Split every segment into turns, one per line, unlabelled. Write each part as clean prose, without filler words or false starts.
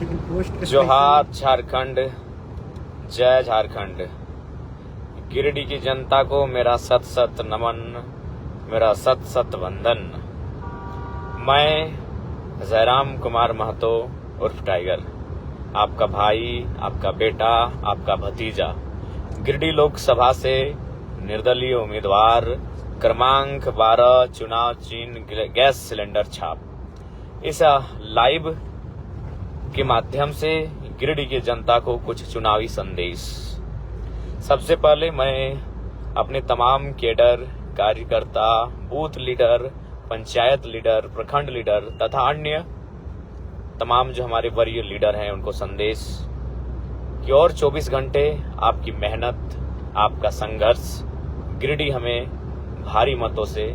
जोहार झारखंड, जय झारखंड। गिरिडीह की जनता को मेरा सत सत नमन, मेरा सत सत वंदन। मैं जयराम कुमार महतो उर्फ टाइगर, आपका भाई, आपका बेटा, आपका भतीजा, गिरिडीह लोकसभा से निर्दलीय उम्मीदवार, क्रमांक 12, चुनाव चिन्ह गैस सिलेंडर छाप। इस लाइव के माध्यम से गिरिडीह की जनता को कुछ चुनावी संदेश। सबसे पहले मैं अपने तमाम केडर, कार्यकर्ता, बूथ लीडर, पंचायत लीडर, प्रखंड लीडर तथा अन्य तमाम जो हमारे वरीय लीडर हैं उनको संदेश कि और 24 घंटे आपकी मेहनत, आपका संघर्ष गिरिडीह हमें भारी मतों से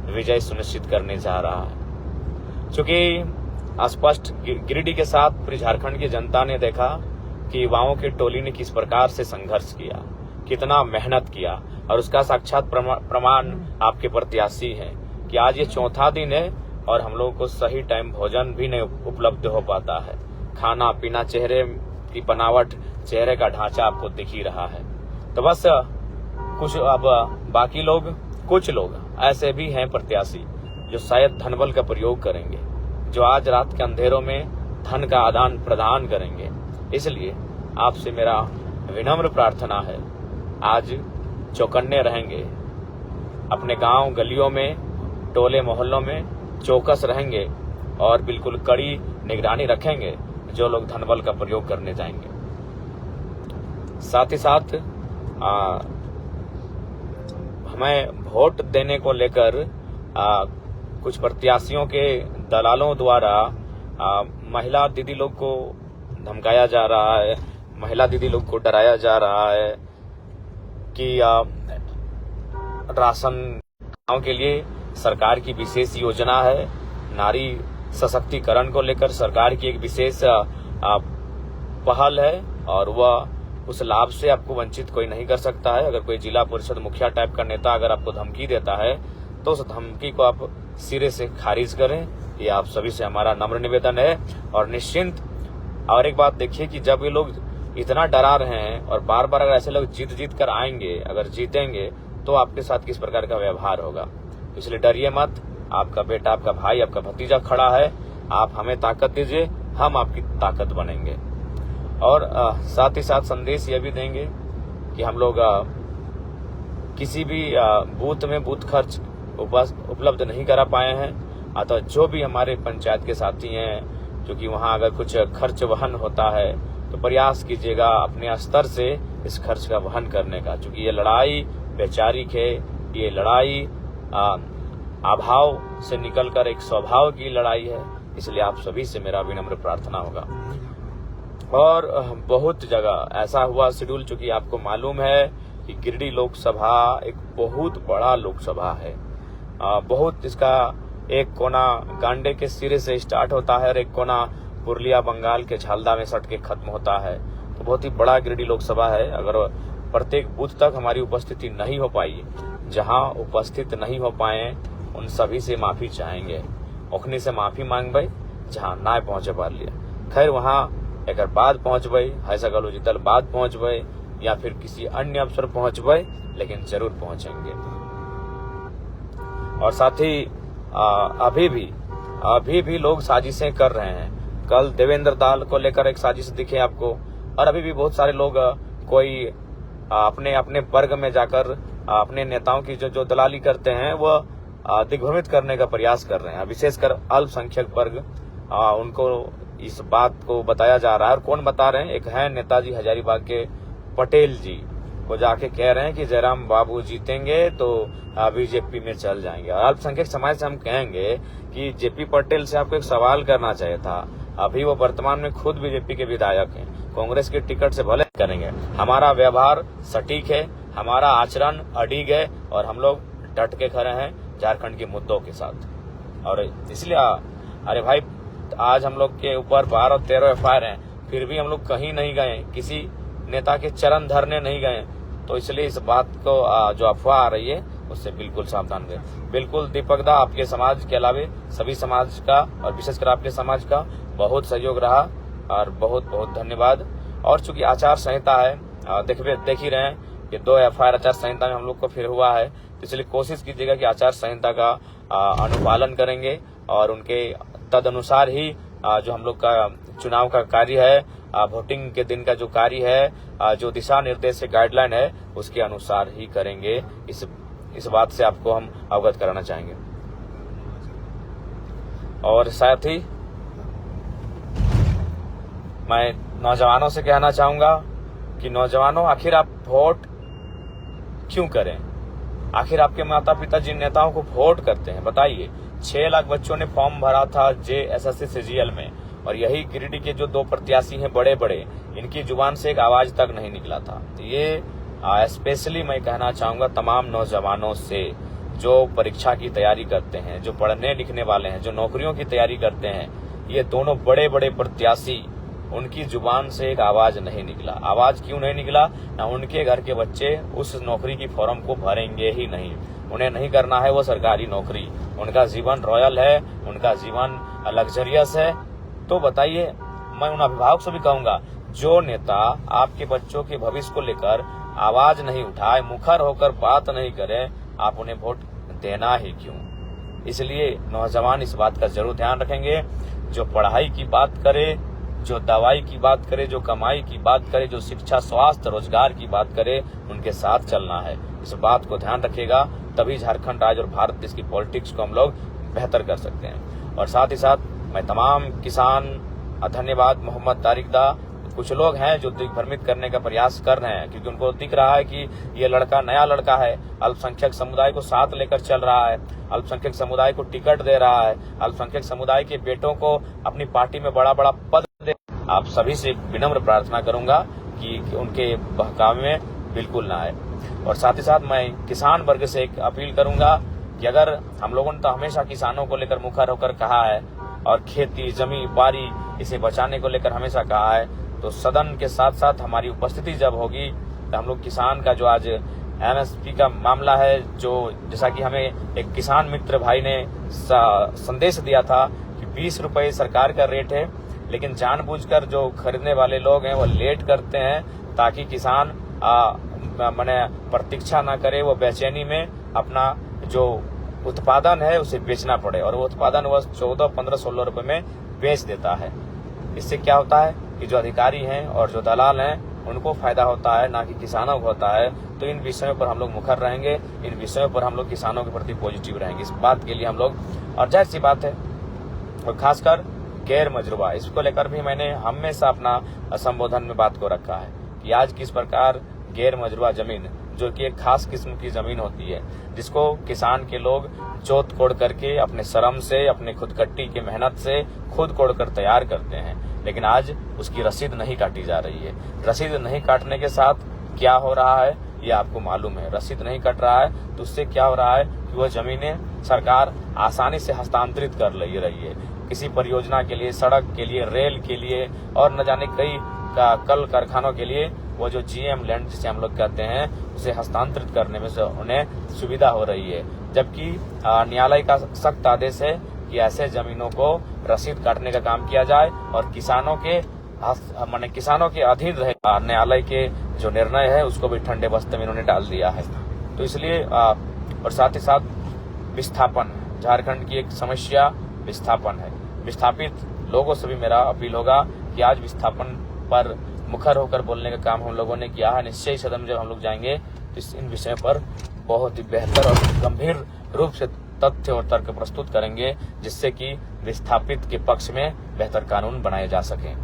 विजय सुनिश्चित करने जा रहा है। चूंकि स्पष्ट गिरिडीह के साथ पूरी झारखंड की जनता ने देखा कि युवाओं की टोली ने किस प्रकार से संघर्ष किया, कितना मेहनत किया, और उसका साक्षात प्रमाण आपके प्रत्याशी है कि आज ये चौथा दिन है और हम लोगों को सही टाइम भोजन भी नहीं उपलब्ध हो पाता है। खाना पीना, चेहरे की बनावट, चेहरे का ढांचा आपको दिख ही रहा है। तो बस कुछ अब बाकी लोग, कुछ लोग ऐसे भी हैं प्रत्याशी जो शायद धनबल का प्रयोग करेंगे, जो आज रात के अंधेरों में धन का आदान प्रदान करेंगे। इसलिए आपसे मेरा विनम्र प्रार्थना है, आज चौकन्ने रहेंगे, अपने गांव गलियों में, टोले मोहल्लों में चौकस रहेंगे और बिल्कुल कड़ी निगरानी रखेंगे जो लोग धनबल का प्रयोग करने जाएंगे। साथ ही साथ हमें वोट देने को लेकर कुछ प्रत्याशियों के दलालों द्वारा महिला दीदी लोग को धमकाया जा रहा है, महिला दीदी लोग को डराया जा रहा है कि राशन गांव के लिए सरकार की विशेष योजना है। नारी सशक्तिकरण को लेकर सरकार की एक विशेष पहल है और वह उस लाभ से आपको वंचित कोई नहीं कर सकता है। अगर कोई जिला परिषद मुखिया टाइप का नेता अगर आपको धमकी देता है तो उस धमकी को आप सिरे से खारिज करें, ये आप सभी से हमारा नम्र निवेदन है। और निश्चिंत, और एक बात देखिए कि जब ये लोग इतना डरा रहे हैं और बार बार अगर ऐसे लोग जीत कर आएंगे, अगर जीतेंगे तो आपके साथ किस प्रकार का व्यवहार होगा। इसलिए डरिए मत, आपका बेटा, आपका भाई, आपका भतीजा खड़ा है, आप हमें ताकत दीजिए, हम आपकी ताकत बनेंगे। और साथ ही साथ संदेश ये भी देंगे कि हम लोग किसी भी बूथ में बूथ खर्च उपलब्ध नहीं करा पाए हैं, अतः जो भी हमारे पंचायत के साथी हैं जो कि वहां अगर कुछ खर्च वहन होता है तो प्रयास कीजिएगा अपने स्तर से इस खर्च का वहन करने का। क्योंकि ये लड़ाई वैचारिक है, ये लड़ाई अभाव से निकलकर एक स्वभाव की लड़ाई है। इसलिए आप सभी से मेरा विनम्र प्रार्थना होगा। और बहुत जगह ऐसा हुआ शेड्यूल, चूंकि आपको मालूम है कि गिरिडीह लोकसभा एक बहुत बड़ा लोकसभा है। बहुत इसका एक कोना गांडे के सिरे से स्टार्ट होता है और एक कोना पुरलिया बंगाल के झालदा में सट के खत्म होता है। तो बहुत ही बड़ा गिरिडीह लोकसभा है। अगर प्रत्येक बूथ तक हमारी उपस्थिति नहीं हो पाई, जहां उपस्थित नहीं हो पाए उन सभी से माफी चाहेंगे, ओखनी से माफी मांगबे जहां ना पहुंचे पा लिया। खैर वहां अगर बाद पहुंचबे, ऐसा गलो जितल बाद पहुंचबे या फिर किसी अन्य अवसर पहुंचबे, लेकिन जरूर पहुंचेंगे। और साथ ही अभी भी लोग साजिशें कर रहे हैं। कल देवेंद्र दाल को लेकर एक साजिश दिखे आपको, और अभी भी बहुत सारे लोग कोई अपने अपने वर्ग में जाकर अपने नेताओं की जो दलाली करते हैं वह दिग्भ्रमित करने का प्रयास कर रहे हैं। विशेषकर अल्पसंख्यक वर्ग, उनको इस बात को बताया जा रहा है। और कौन बता रहे हैं? एक है नेताजी हजारीबाग के पटेल जी को जाके कह रहे हैं कि जयराम बाबू जीतेंगे तो बीजेपी में चल जाएंगे। और अल्पसंख्यक समाज से हम कहेंगे कि जेपी पटेल से आपको एक सवाल करना चाहिए था। अभी वो वर्तमान में खुद बीजेपी के विधायक हैं, कांग्रेस के टिकट से भले करेंगे। हमारा व्यवहार सटीक है, हमारा आचरण अडिग है और हम लोग डट के खड़े हैं झारखंड के मुद्दों के साथ। और इसलिए अरे भाई, आज हम लोग के ऊपर 12 और 13 एफआईआर हैं, फिर भी हम लोग कहीं नहीं गए, किसी नेता के चरण धरने नहीं गए। तो इसलिए इस बात को जो अफवाह आ रही है उससे बिल्कुल सावधान रहें। बिल्कुल दीपक दा, आपके समाज के अलावे सभी समाज का और विशेषकर आपके समाज का बहुत सहयोग रहा। और बहुत बहुत धन्यवाद। और चूंकि आचार संहिता है, देख ही रहे हैं कि 2 FIR आचार संहिता में हम लोग को फिर हुआ है, तो इसलिए कोशिश कीजिएगा कि आचार संहिता का अनुपालन करेंगे और उनके तदनुसार ही जो हम लोग का चुनाव का कार्य है, वोटिंग के दिन का जो कार्य है, जो दिशा निर्देश गाइडलाइन है, उसके अनुसार ही करेंगे। इस बात से आपको हम अवगत कराना चाहेंगे। और साथ ही मैं नौजवानों से कहना चाहूंगा कि नौजवानों, आखिर आप वोट क्यों करें? आखिर आपके माता पिता जिन नेताओं को वोट करते हैं, बताइए। 6 लाख बच्चों ने फॉर्म भरा था JSSC CGL में, और यही गिरिडीह के जो 2 प्रत्याशी हैं बड़े बड़े, इनकी जुबान से एक आवाज तक नहीं निकला था। तो ये स्पेशली मैं कहना चाहूंगा तमाम नौजवानों से, जो परीक्षा की तैयारी करते हैं, जो पढ़ने लिखने वाले हैं, जो नौकरियों की तैयारी करते हैं, ये दोनों बड़े बड़े प्रत्याशी, उनकी जुबान से एक आवाज नहीं निकला। आवाज क्यों नहीं निकला? ना उनके घर के बच्चे उस नौकरी की फॉर्म को भरेंगे ही नहीं। उन्हें नहीं करना है वो सरकारी नौकरी। उनका जीवन रॉयल है, उनका जीवन लग्जरियस है। तो बताइए, मैं उन अभिभावक से भी कहूंगा, जो नेता आपके बच्चों के भविष्य को लेकर आवाज नहीं उठाए, मुखर होकर बात नहीं करे, आप उन्हें वोट देना ही क्यों? इसलिए नौजवान इस बात का जरूर ध्यान रखेंगे। जो पढ़ाई की बात करे, जो दवाई की बात करे, जो कमाई की बात करे, जो शिक्षा, स्वास्थ्य, रोजगार की बात करे, उनके साथ चलना है। इस बात को ध्यान रखिएगा, तभी झारखंड राज्य और भारत देश की पॉलिटिक्स को हम लोग बेहतर कर सकते हैं। और साथ ही साथ मैं तमाम किसान, धन्यवाद मोहम्मद तारिक दा, कुछ लोग हैं जो दिग्भ्रमित करने का प्रयास कर रहे हैं, क्योंकि उनको दिख रहा है कि ये लड़का नया लड़का है, अल्पसंख्यक समुदाय को साथ लेकर चल रहा है, अल्पसंख्यक समुदाय को टिकट दे रहा है, अल्पसंख्यक समुदाय के बेटों को अपनी पार्टी में बड़ा बड़ा पद दे। आप सभी से विनम्र प्रार्थना करूंगा कि उनके बहकावे में बिल्कुल ना आए। और साथ ही साथ मैं किसान वर्ग से एक अपील करूंगा कि अगर हम लोगों ने तो हमेशा किसानों को लेकर मुखर होकर कहा है, और खेती, जमी, बारी, इसे बचाने को लेकर हमेशा कहा है, तो सदन के साथ साथ हमारी उपस्थिति जब होगी तो हम लोग किसान का जो आज MSP का मामला है, जो जैसा कि हमें एक किसान मित्र भाई ने संदेश दिया था कि 20 रुपए सरकार का रेट है, लेकिन जानबूझकर जो खरीदने वाले लोग हैं वो लेट करते हैं, ताकि किसान माने प्रतीक्षा ना करे, वो बेचैनी में अपना जो उत्पादन है उसे बेचना पड़े, और वो उत्पादन वह 14, 15, 16 रुपए में बेच देता है। इससे क्या होता है कि जो अधिकारी हैं और जो दलाल हैं उनको फायदा होता है, ना कि किसानों को होता है। तो इन विषयों पर हम लोग मुखर रहेंगे, इन विषयों पर हम लोग किसानों के प्रति पॉजिटिव रहेंगे। इस बात के लिए हम लोग, और जाहिर सी बात है, और खासकर गैर मजरूबा, इसको लेकर भी मैंने हमेशा अपना संबोधन में बात को रखा है कि आज किस प्रकार गैर मजरूबा जमीन, जो कि एक खास किस्म की जमीन होती है, जिसको किसान के लोग जोत कोड़ करके अपने श्रम से, अपने खुदकट्टी की मेहनत से खुद कोड़ कर तैयार करते हैं, लेकिन आज उसकी रसीद नहीं काटी जा रही है। रसीद नहीं काटने के साथ क्या हो रहा है ये आपको मालूम है। रसीद नहीं कट रहा है तो उससे क्या हो रहा है कि वह जमीनें सरकार आसानी से हस्तांतरित कर ले रही है, किसी परियोजना के लिए, सड़क के लिए, रेल के लिए, और न जाने कई कल कारखानों के लिए वो जो GM लैंड जिसे हम लोग कहते हैं, उसे हस्तांतरित करने में से उन्हें सुविधा हो रही है। जबकि न्यायालय का सख्त आदेश है कि ऐसे जमीनों को रसीद काटने का काम किया जाए और किसानों के अधीन रहे। न्यायालय के जो निर्णय है उसको भी ठंडे बस्ते में इन्होंने डाल दिया है। तो इसलिए और साथ ही साथ विस्थापन, झारखंड की एक समस्या विस्थापन है। विस्थापित लोगों से भी मेरा अपील होगा कि आज विस्थापन पर मुखर होकर बोलने का काम हम लोगों ने किया है। निश्चय ही सदन में जब हम लोग जाएंगे तो इन विषयों पर बहुत ही बेहतर और गंभीर रूप से तथ्य और तर्क प्रस्तुत करेंगे, जिससे कि विस्थापित के पक्ष में बेहतर कानून बनाए जा सके।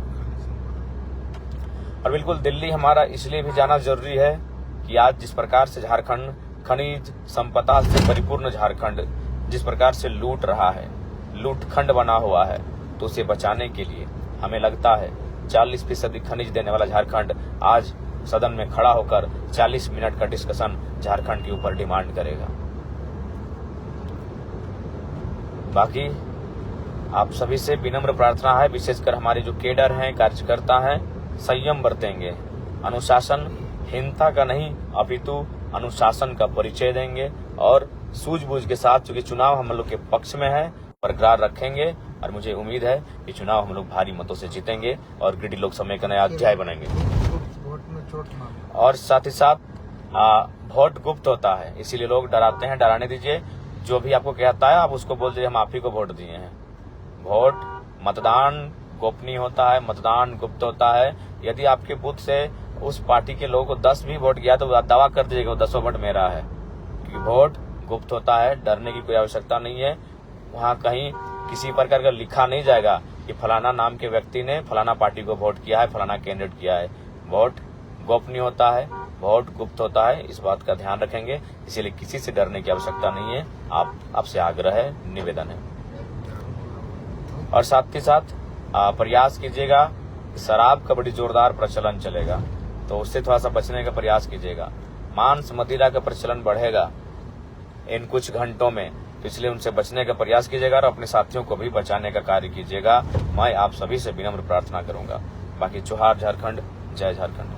और बिल्कुल दिल्ली हमारा इसलिए भी जाना जरूरी है कि आज जिस प्रकार से झारखंड खनिज संपदा से परिपूर्ण झारखंड जिस प्रकार से लूट रहा है, लूटखंड बना हुआ है, तो उसे बचाने के लिए हमें लगता है 40% खनिज देने वाला झारखंड आज सदन में खड़ा होकर 40 मिनट का डिस्कशन झारखंड के ऊपर डिमांड करेगा। बाकी आप सभी से विनम्र प्रार्थना है, विशेषकर हमारे जो केडर हैं, कार्यकर्ता हैं, संयम बरतेंगे, अनुशासनहीनता का नहीं अपितु अनुशासन का परिचय देंगे और सूझबूझ के साथ, चूंकि चुनाव हम लोग के पक्ष में है, बरकरार रखेंगे और मुझे उम्मीद है कि चुनाव हम लोग भारी मतों से जीतेंगे और गिरिडीह लोकसभा का नया अध्याय बनेंगे।
वोट में चोट ना
और साथ ही साथ वोट गुप्त होता है, इसीलिए लोग डराते हैं। डराने दीजिए, जो भी आपको कहता है आप उसको बोल दीजिए हम आप ही को वोट दिए हैं। वोट मतदान गोपनीय होता है, मतदान गुप्त होता है। यदि आपके बूथ से उस पार्टी के लोगों को 10 भी वोट गया तो दावा कर दीजिएगा 10 वोट मेरा है, क्योंकि वोट गुप्त होता है। डरने की कोई आवश्यकता नहीं है। वहां कहीं किसी प्रकार का लिखा नहीं जाएगा कि फलाना नाम के व्यक्ति ने फलाना पार्टी को वोट किया है, फलाना कैंडिडेट किया है। वोट गोपनीय होता है, वोट गुप्त होता है, इस बात का ध्यान रखेंगे। इसीलिए किसी से डरने की आवश्यकता नहीं है। आपसे आग्रह है, निवेदन है। और साथ ही साथ प्रयास कीजिएगा, शराब का बड़ी जोरदार प्रचलन चलेगा, तो उससे थोड़ा सा बचने का प्रयास कीजिएगा। मांस मदिरा का प्रचलन बढ़ेगा इन कुछ घंटों में, तो इसलिए उनसे बचने का प्रयास कीजिएगा और अपने साथियों को भी बचाने का कार्य कीजिएगा। मैं आप सभी से विनम्र प्रार्थना करूंगा। बाकी जोहार झारखंड, जय झारखंड।